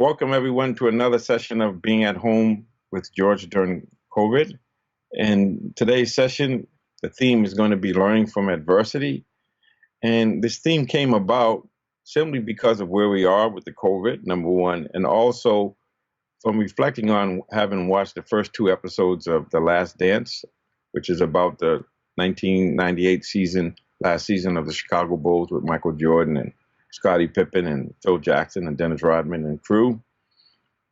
Welcome everyone to another session of Being at Home with George during COVID. And today's session, the theme is going to be learning from adversity. And this theme came about simply because of where we are with the COVID, number one, and also from reflecting on having watched the first two episodes of The Last Dance, which is about the 1998 season, last season of the Chicago Bulls with Michael Jordan and Scottie Pippen and Phil Jackson and Dennis Rodman and crew.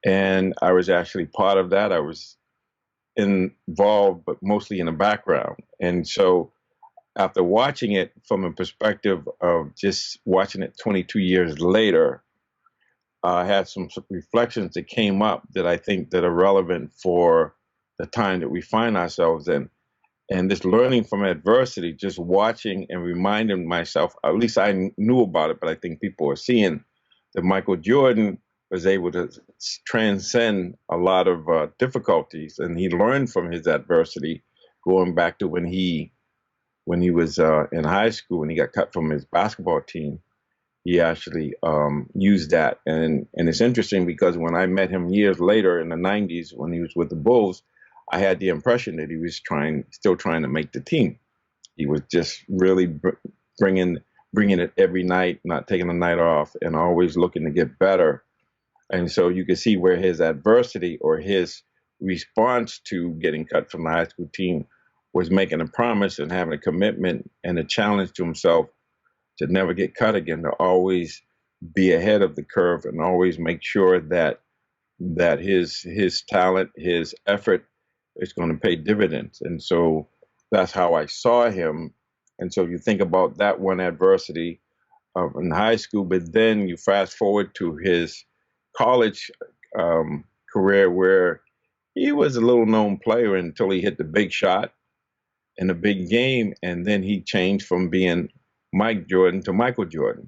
And I was actually part of that. I was involved, but mostly in the background. And so after watching it from a perspective of just watching it 22 years later, I had some reflections that came up that I think that are relevant for the time that we find ourselves in. And this learning from adversity, just watching and reminding myself, at least I knew about it, but I think people are seeing that Michael Jordan was able to transcend a lot of difficulties, and he learned from his adversity, going back to when he was in high school, when he got cut from his basketball team. He actually used that, and it's interesting because when I met him years later in the '90s when he was with the Bulls, I had the impression that he was still trying to make the team. He was just really bringing it every night, not taking a night off, and always looking to get better. And so you can see where his adversity or his response to getting cut from the high school team was making a promise and having a commitment and a challenge to himself to never get cut again, to always be ahead of the curve and always make sure that his talent, his effort is going to pay dividends. And so that's how I saw him. And so you think about that one adversity in high school, but then you fast forward to his college career where he was a little known player until he hit the big shot in the big game, and then he changed from being Mike Jordan to Michael Jordan,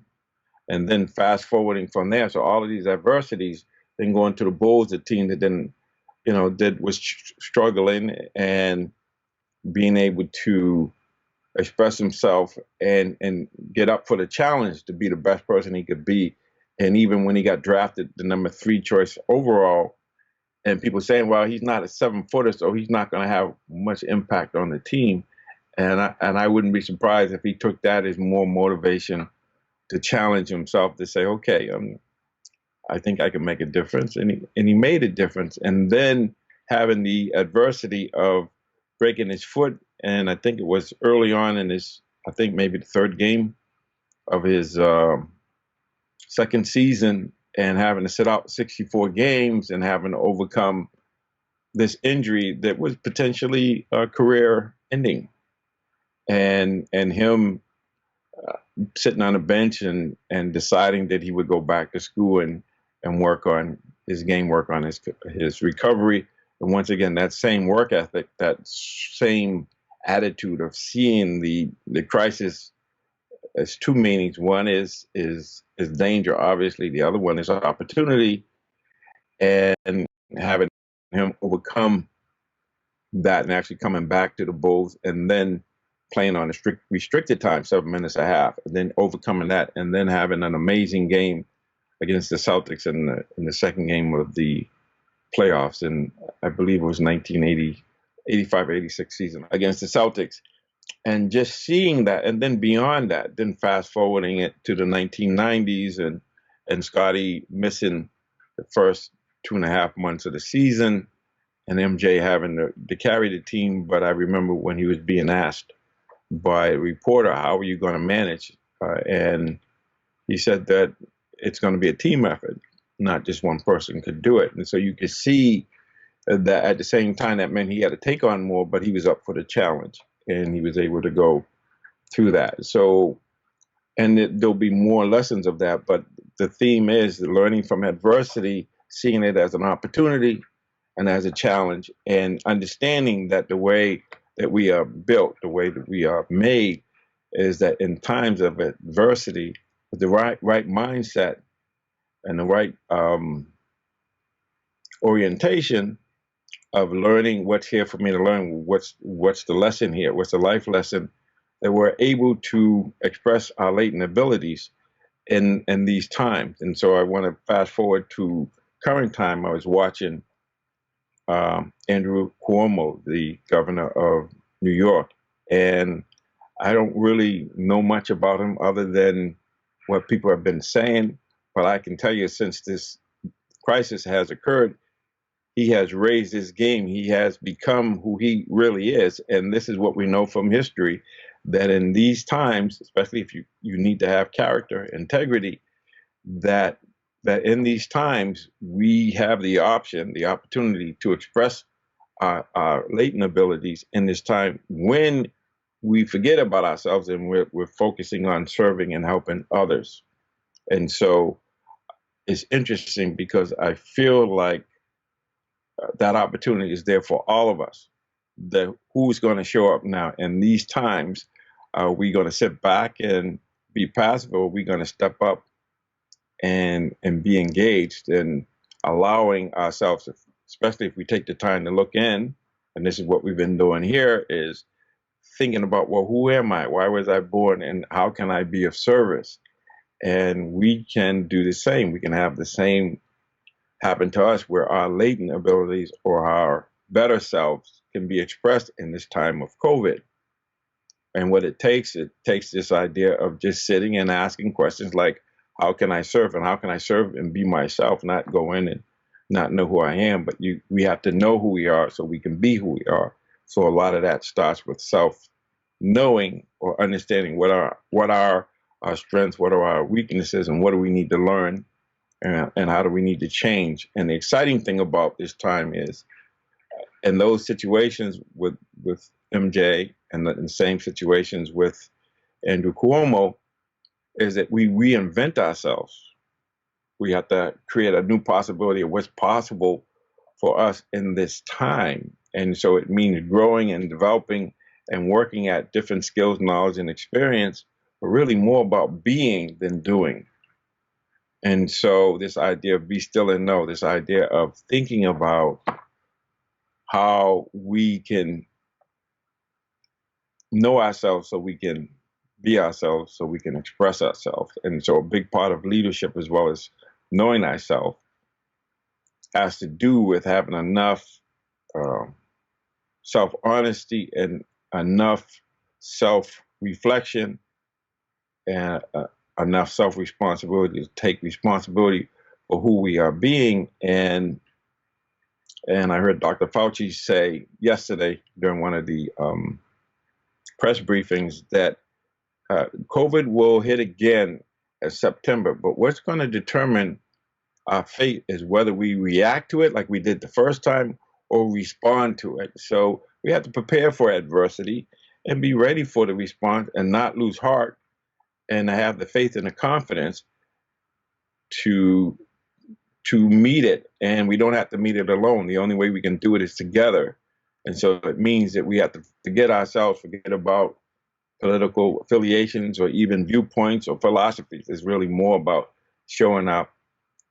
and then fast forwarding from there. So all of these adversities, then going to the Bulls, a team that then was struggling and being able to express himself and get up for the challenge to be the best person he could be. And even when he got drafted, the number 3 choice overall, and people saying, well, he's not a 7-footer, so he's not going to have much impact on the team. And I wouldn't be surprised if he took that as more motivation to challenge himself to say, okay, I think I can make a difference. And he made a difference. And then having the adversity of breaking his foot, and I think it was early on in I think maybe the 3rd game of his second season, and having to sit out 64 games and having to overcome this injury that was potentially career ending, and him sitting on a bench and deciding that he would go back to school and work on his game, work on his recovery. And once again, that same work ethic, that same attitude of seeing the crisis as two meanings. One is danger, obviously. The other one is opportunity, and having him overcome that and actually coming back to the Bulls and then playing on a restricted time, 7 minutes a half, and then overcoming that, and then having an amazing game against the Celtics in the second game of the playoffs, and I believe it was 1985 or 86 season against the Celtics. And just seeing that, and then beyond that, then fast forwarding it to the 1990s and Scottie missing the first 2.5 months of the season, and MJ having to carry the team. But I remember when he was being asked by a reporter, how are you going to manage? And he said that it's going to be a team effort, not just one person could do it. And so you could see that at the same time, that meant he had to take on more, but he was up for the challenge and he was able to go through that. So, and there'll be more lessons of that, but the theme is learning from adversity, seeing it as an opportunity and as a challenge, and understanding that the way that we are built, the way that we are made, is that in times of adversity, with the right mindset and the right orientation of learning what's here for me to learn, what's the lesson here, what's the life lesson, that we're able to express our latent abilities in these times. And so I want to fast forward to current time, I was watching Andrew Cuomo, the governor of New York, and I don't really know much about him other than what people have been saying. But I can tell you, since this crisis has occurred, he has raised his game. He has become who he really is. And this is what we know from history, that in these times, especially if you need to have character, integrity, that in these times we have the option, the opportunity to express our latent abilities in this time when we forget about ourselves and we're focusing on serving and helping others. And so it's interesting because I feel like that opportunity is there for all of us. Who's going to show up now in these times? Are we going to sit back and be passive, or are we going to step up and be engaged and allowing ourselves, especially if we take the time to look in, and this is what we've been doing here, is thinking about, well, who am I? Why was I born? And how can I be of service? And we can do the same. We can have the same happen to us where our latent abilities or our better selves can be expressed in this time of COVID. And what it takes this idea of just sitting and asking questions like, how can I serve? And how can I serve and be myself, not go in and not know who I am? But we have to know who we are so we can be who we are. So a lot of that starts with self knowing or understanding what are our strengths, what are our weaknesses, and what do we need to learn, and how do we need to change. And the exciting thing about this time is, in those situations with MJ and the same situations with Andrew Cuomo, is that we reinvent ourselves. We have to create a new possibility of what's possible for us in this time. And so it means growing and developing and working at different skills, knowledge, and experience, but really more about being than doing. And so this idea of be still and know, this idea of thinking about how we can know ourselves so we can be ourselves, so we can express ourselves. And so a big part of leadership, as well as knowing ourselves, has to do with having enough self-honesty and enough self-reflection and enough self-responsibility to take responsibility for who we are being. And I heard Dr. Fauci say yesterday during one of the press briefings that COVID will hit again in September, but what's going to determine our fate is whether we react to it like we did the first time or respond to it. So we have to prepare for adversity and be ready for the response and not lose heart, and have the faith and the confidence to meet it. And we don't have to meet it alone. The only way we can do it is together. And so it means that we have to forget ourselves, forget about political affiliations or even viewpoints or philosophies. It's really more about showing up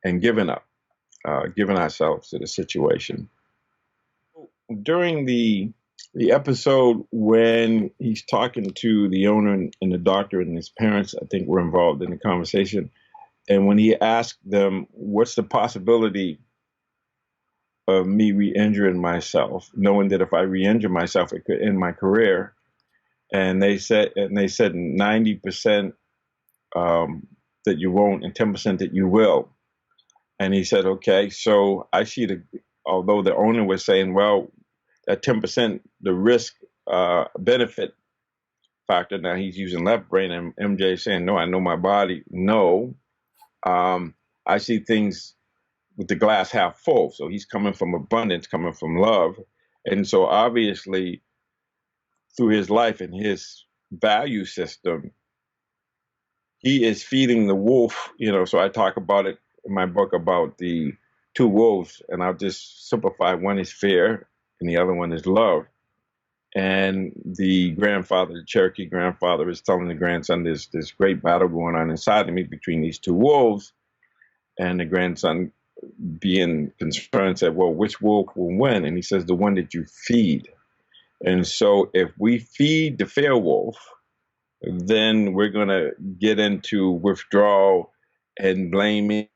and giving up, giving ourselves to the situation. During the episode when he's talking to the owner and the doctor and his parents, I think were involved in the conversation. And when he asked them, what's the possibility of me re-injuring myself, knowing that if I re-injure myself, it could end my career? And they said 90% that you won't and 10% that you will. And he said, okay, so I see although the owner was saying, well, that 10%, the risk benefit factor, now he's using left brain, and MJ is saying, no, I know my body. No, I see things with the glass half full. So he's coming from abundance, coming from love. And so obviously through his life and his value system, he is feeding the wolf, so I talk about it in my book about the two wolves, and I'll just simplify. One is fear and the other one is love. And the grandfather, the Cherokee grandfather, is telling the grandson there's this great battle going on inside of me between these two wolves. And the grandson, being concerned, said, well, which wolf will win? And he says, the one that you feed. And so if we feed the fear wolf, then we're going to get into withdrawal and blaming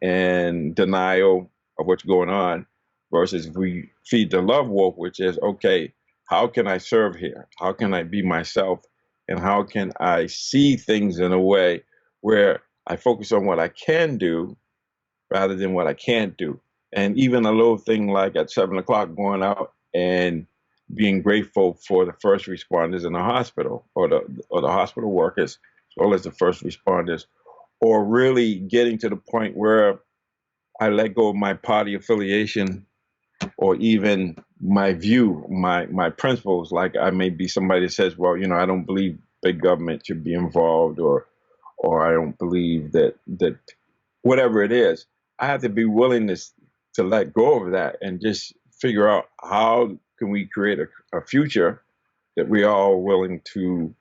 and denial of what's going on, versus if we feed the love wolf, which is, okay, how can I serve here? How can I be myself? And how can I see things in a way where I focus on what I can do rather than what I can't do? And even a little thing like at 7 o'clock going out and being grateful for the first responders in the hospital, or the hospital workers, as well as the first responders, or really getting to the point where I let go of my party affiliation, or even my view, my principles. Like, I may be somebody that says, well, I don't believe big government should be involved, or I don't believe that whatever it is. I have to be willing to let go of that and just figure out how can we create a future that we are all willing to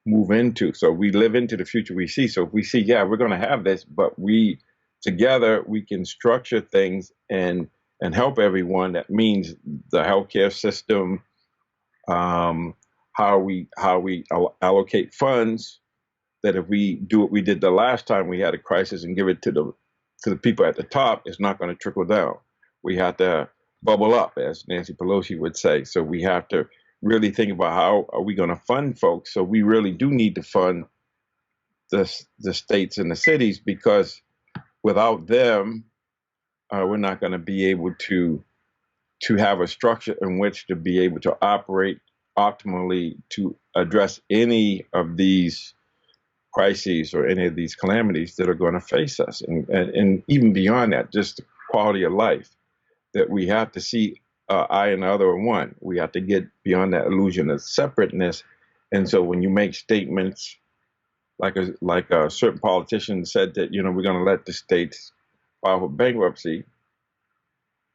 move into. So we live into the future we see. So if we see, yeah, we're going to have this, but together we can structure things and help everyone. That means the healthcare system, how we allocate funds. That if we do what we did the last time we had a crisis and give it to the people at the top, it's not going to trickle down. We have to bubble up, as Nancy Pelosi would say. So we have to really think about how are we going to fund folks. So we really do need to fund the states and the cities, because without them, we're not going to be able to have a structure in which to be able to operate optimally to address any of these crises or any of these calamities that are going to face us. And even beyond that, just the quality of life, that we have to see I and the other are one. We have to get beyond that illusion of separateness. And so when you make statements like a certain politician said that, we're going to let the states file for bankruptcy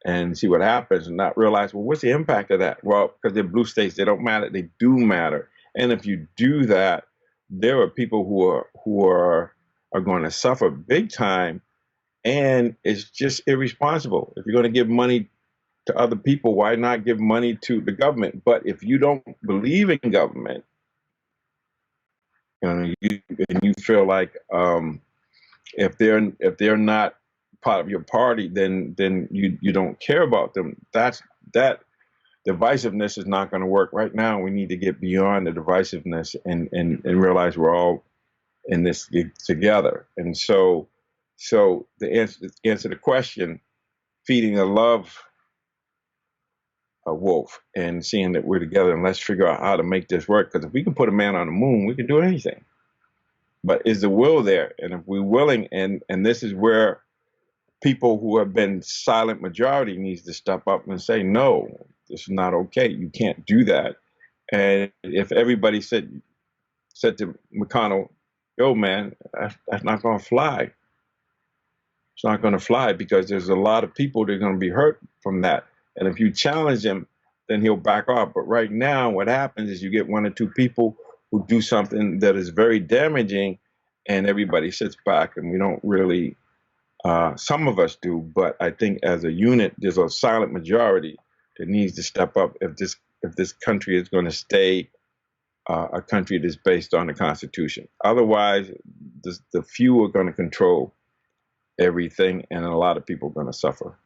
and see what happens, and not realize, well, what's the impact of that? Well, because they're blue states, they don't matter. They do matter. And if you do that, there are people who are going to suffer big time, and it's just irresponsible. If you're going to give money to other people, why not give money to the government? But if you don't believe in government, and you feel like if they're not part of your party, then you don't care about them. That divisiveness is not going to work. Right now, we need to get beyond the divisiveness and realize we're all in this together. And so the answer to the question, feeding a love wolf and seeing that we're together, and let's figure out how to make this work. Because if we can put a man on the moon, we can do anything. But is the will there? And if we're willing, and this is where people who have been silent majority needs to step up and say, no, this is not okay. You can't do that. And if everybody said to McConnell, yo, man, that's not going to fly. It's not going to fly, because there's a lot of people that are going to be hurt from that. And if you challenge him, then he'll back off. But right now, what happens is you get one or two people who do something that is very damaging, and everybody sits back, and we don't really, some of us do, but I think as a unit, there's a silent majority that needs to step up if this country is going to stay a country that's based on the Constitution. Otherwise, the few are going to control everything, and a lot of people are going to suffer.